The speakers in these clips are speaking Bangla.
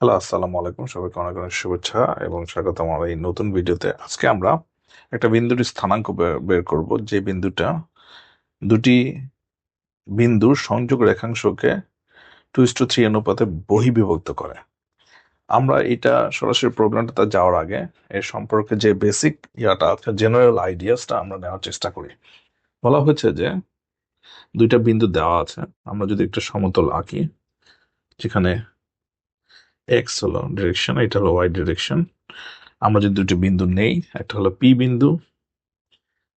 হ্যালো, আসসালামু আলাইকুম। সবাইকে অনেক অনেক শুভেচ্ছা এবং স্বাগতম আমার এই নতুন ভিডিওতে। আজকে আমরা একটা বিন্দুর স্থানাঙ্ক বের করব, যে বিন্দুটা দুটি বিন্দুর সংযোগ রেখাংশকে 2:3 অনুপাতে বহিঃবিভক্ত করে। আমরা এটা সরাসরি প্রবলেমটা যাওয়ার আগে এর সম্পর্কে যে বেসিক ইয়াটা আছে, জেনারেল আইডিয়াসটা আমরা নেওয়ার চেষ্টা করি। বলা হয়েছে যে দুইটা বিন্দু দেওয়া আছে, আমরা যদি একটা সমতল আঁকি, যেখানে এক্স হলো ডিরেকশন, এটা হলো ওয়াই ডিরেকশন। আমরা যদি দুটি বিন্দু নেই, একটা হলো পি বিন্দু,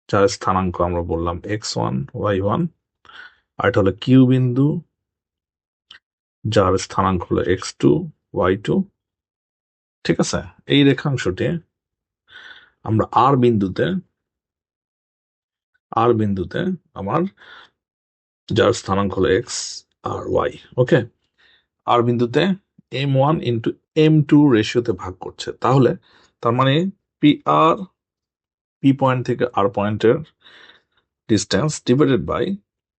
যার স্থানাঙ্ক আমরা বললাম x1 y1, আর এটা হলো কিউ বিন্দু, যার স্থানাঙ্ক হলো x2 y2। ঠিক আছে, এই রেখাংশটি আমরা আর বিন্দুতে আমার, যার স্থানাঙ্ক হলো এক্স আর ওয়াই, ওকে, আর বিন্দুতে m1 × m2 রেশিওতে ভাগ করছে। তাহলে তার মানে পি পয়েন্ট থেকে আর পয়েন্টের distance divided by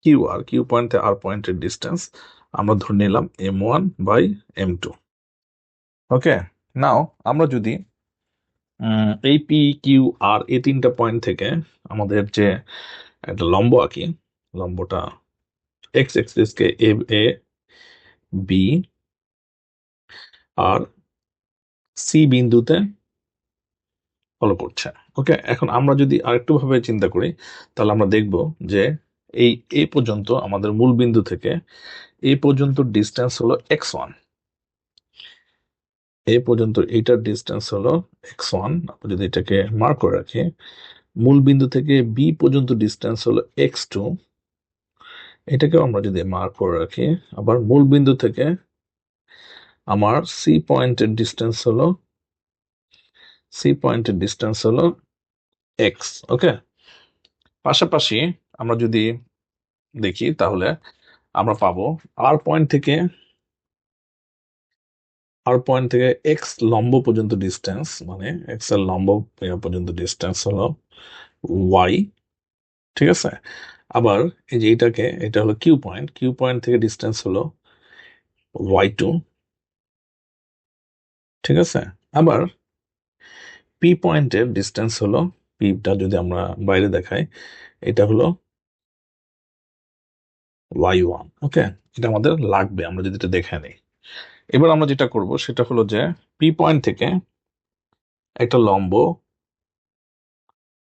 Q point থেকে আর পয়েন্টের ডিস্টেন্স আমরা ধরে নিলাম m1/m2। ওকে, নাও আমরা যদি এই পি কিউ আর এই তিনটা পয়েন্ট থেকে আমাদের যে একটা লম্ব আঁকি, লম্বটা x এক্সিসকে A A B R C বিন্দুতে ফলো করছে। ওকে, এখন আমরা যদি আরেকটু ভাবে চিন্তা করি, তাহলে আমরা দেখব যে এই পর্যন্ত আমাদের মূল বিন্দু থেকে এই পর্যন্ত ডিস্টেন্স হলো x1। এই পর্যন্ত এইটার ডিস্টেন্স হলো x1। আমরা যদি এটাকে মার্ক করে রাখি, মূল বিন্দু থেকে বি পর্যন্ত ডিস্টেন্স হলো x2। এটাকেও আমরা যদি মার্ক করে রাখি, আবার মূল বিন্দু থেকে আমার সি পয়েন্টের ডিস্টেন্স হলো x। ওকে, পাশাপাশি আমরা যদি দেখি, তাহলে আমরা পাবো আর পয়েন্ট থেকে এক্স লম্ব পর্যন্ত ডিস্টেন্স, মানে এক্স এর লম্ব পর্যন্ত ডিস্টেন্স হলো ওয়াই। ঠিক আছে, আবার এই যে এটা হলো কিউ পয়েন্ট থেকে ডিস্টেন্স হলো y2। ঠিক আছে, আবার পি পয়েন্টের ডিস্টেন্স হলো, পিটা যদি আমরা বাইরে দেখাই, এটা হলো y1। ওকে, এটা আমাদের লাগবে আমরা যদি এটা দেখে নিই। এবার আমরা যেটা করব সেটা হলো যে পি পয়েন্ট থেকে একটা লম্ব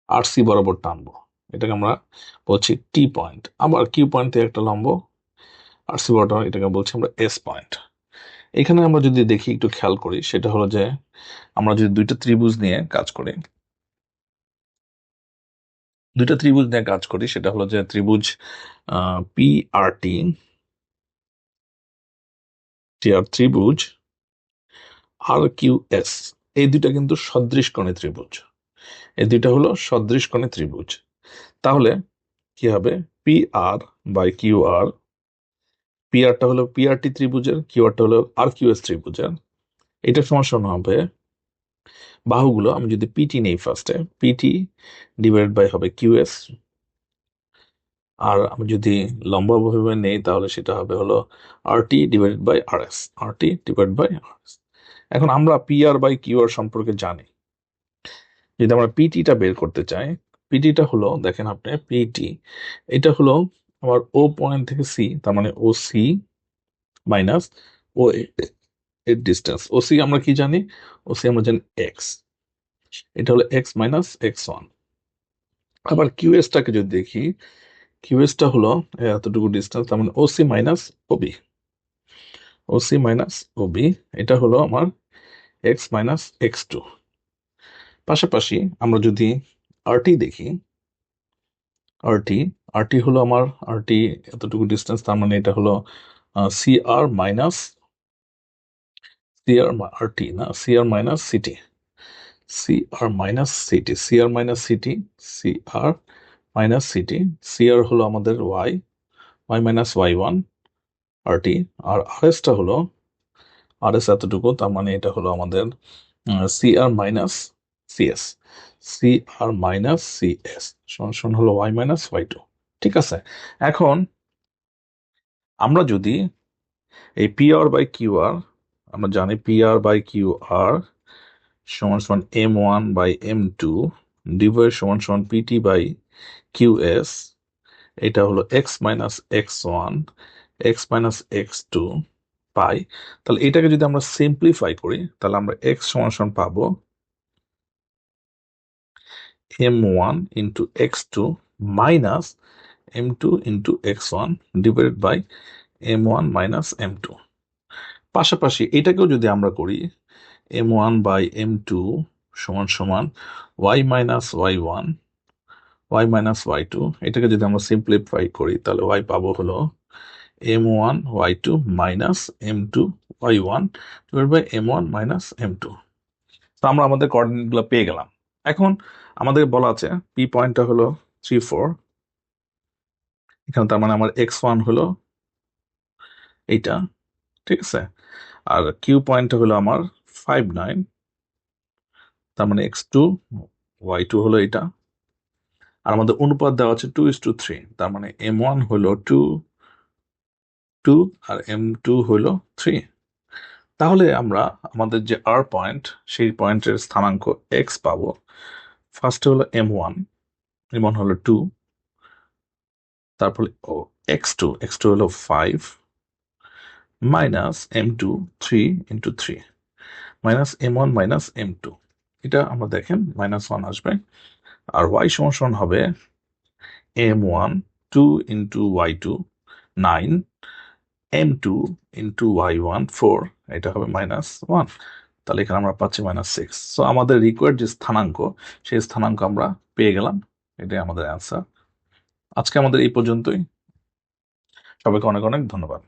আর সি বরাবর টানবো, এটাকে আমরা বলছি টি পয়েন্ট। আবার কিউ পয়েন্ট থেকে একটা লম্ব আর সি বরাবর, এটাকে বলছি আমরা এস পয়েন্ট। এখানে আমরা যদি দেখি, একটু খেয়াল করি, সেটা হলো যে আমরা যদি দুইটা ত্রিভুজ নিয়ে কাজ করি, সেটা হলো যে ত্রিভুজ পি আর ত্রিভুজ আর কিউ এস। এই দুইটা কিন্তু সদৃশকোণী ত্রিভুজ, এই দুইটা হলো সদৃশকোণী ত্রিভুজ। তাহলে কি হবে, P R by Q R, P আরটা হলো পি আর টি ত্রিভুজের, কিউ আরটা হলো আর কিউ এস ত্রিভুজের। এটা সমান হবে বাহুগুলো, আমি যদি পিটি নেই ফার্স্টে, পিটি ডিভাইডেড বাই হবে কিউএস। আর আমি যদি লম্বা ভাবে নেই, তাহলে সেটা হবে হলো RT divided by RS, RT divide by RS. এখন আমরা P R by Q R সম্পর্কে জানি। যদি আমরা পিটিটা বের করতে চাই, পিটিটা হলো, দেখেন আপনি, পিটি এটা হলো আমার ও পয়েন্ট থেকে সি, তার মানে ও সি মাইনাস ও এর ডিস্টেন্স। ও সি আমরা কি জানি, ও সি আমরা জানি এক্স, এটা হলো x - x1। আবার কিউএসটাকে যদি দেখি, কিউএসটা হলো এতটুকু ডিস্টেন্স, তার মানে ওসি মাইনাস ওবি, এটা হলো আমার x - x2। পাশাপাশি আমরা যদি আরটি দেখি, আরটি আরটি হলো আমার, আরটি এতটুকু ডিস্টেন্স, তার মানে এটা হলো সিআর মাইনাস সিআর আরটি না সিআর মাইনাস সিটি, সিআর হলো আমাদের y - y1 আরটি। আর আরএসটা হলো, আরএস এতটুকু, তার মানে এটা হলো আমাদের সিআর মাইনাস সিএস, সমান হলো y - y2। ঠিক আছে, এখন আমরা যদি এই পি আর বাই কিউ আর আমরা জানি PR বাই QR সমান সমান M1 বাই M2 ডিভাইড সমান সমান PT বাই QS। এটা হলো x minus x1 x minus x2 পাই। তাহলে এটাকে যদি আমরা সিম্পলিফাই করি তাহলে আমরা x সমান সমান পাবো M1 into x2 minus M2 into x1 divided by M1 minus M2। পাশাপাশি এটাকেও যদি আমরা করি M1 বাই M2 সমান সমান y minus y1 y minus y2, এটাকে যদি আমরা সিম্পলিফাই করি তাহলে y পাবো হলো M1 y2 minus M2 y1 divide by M1 minus M2। তো আমরা আমাদের কোঅর্ডিনেট গুলো পেয়ে গেলাম। এখন আমাদের বলা আছে পি পয়েন্টটা হলো 3 4, এখানে তার মানে আমার x1 হলো এইটা, ঠিক আছে, আর কিউ পয়েন্টটা হলো আমার 5 9, তার মানে x2 y2 হলো এটা, আর আমাদের অনুপাত দেওয়া আছে 2:3, তার মানে M1 হলো 2 আর M2 হলো 3। তাহলে আমরা আমাদের যে আর পয়েন্ট সেই পয়েন্টের স্থানাঙ্ক x পাবো। ফার্স্টে হলো M1 হলো 2, তারপরে x2 হলো 5 minus M2 3 into 3 minus M1 minus M2, এটা আমরা দেখেন -1 আসবে। আর y সমান সমান হবে M1 2 into y2 9 M2 into y1 4, এটা হবে -1। তাহলে এখানে আমরা পাচ্ছি -6। সো আমাদের রিকোয়ার্ড যে স্থানাঙ্ক সেই স্থানাঙ্ক আমরা পেয়ে গেলাম, এটাই আমাদের অ্যান্সার। আজকে আমাদের এই পর্যন্তই। সবাইকে অনেক অনেক ধন্যবাদ।